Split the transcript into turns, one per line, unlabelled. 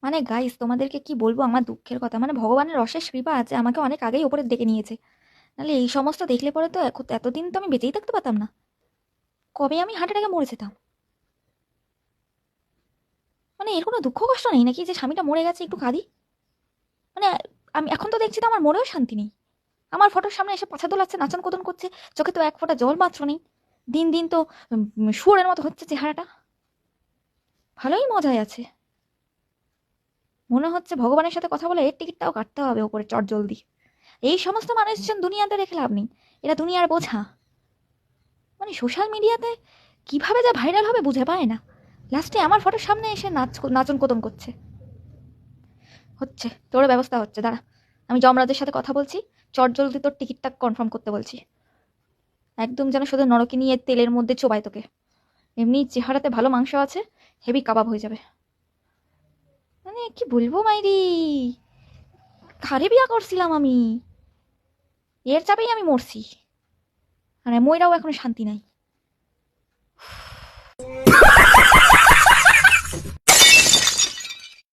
মানে গাইস, তোমাদেরকে কি বলবো আমার দুঃখের কথা। মানে ভগবানের অশেষ কৃপা আছে, আমাকে অনেক আগেই ওপরে ডেকে নিয়েছে। নাহলে এই সমস্ত দেখলে পরে তো এতদিন তো আমি বেঁচেই থাকতে পারতাম না। কবে আমি হার্ট অ্যাটাকে মরে যেতাম। মানে এর কোনো দুঃখ কষ্ট নেই নাকি যে স্বামীটা মরে গেছে একটু কাঁদি? মানে আমি এখন তো দেখছি তো আমার মরেও শান্তি নেই। আমার ফটোর সামনে এসে পাছা দোলাচ্ছে, নাচন কোদন করছে, চোখে তো এক ফোঁটা জল মাত্র নেই। দিন দিন তো শুয়োরের মতো হচ্ছে চেহারাটা। ভালোই মজায় আছে। মনে হচ্ছে ভগবানের সাথে কথা বলে এর টিকিটটাও কাটতে হবে ওপরে চট জলদি। এই সমস্ত মানুষজন দুনিয়াতে রেখে লাভ নেই। এরা দুনিয়ার বোঝা। মানে সোশ্যাল মিডিয়াতে কিভাবে যে ভাইরাল হবে বুঝে পায় না। লাস্টে আমার ফটোর সামনে এসে নাচন কোদন করছে। হচ্ছে, তোর ব্যবস্থা হচ্ছে, দাঁড়া। আমি যমরাজের সাথে কথা বলছি। চট জলদি তোর টিকিটটা কনফার্ম করতে বলছি। একদম যেন শুধু নরকে নিয়ে তেলের মধ্যে চোবায় তোকে। এমনি চেহারাতে ভালো মাংস আছে, হেভি কাবাব হয়ে যাবে। মানে কি বলবো মাইরি, কারে বিয়া করছিলাম আমি? এর চাপেই আমি মরছি। আর ময়রাও এখনো শান্তি নাই।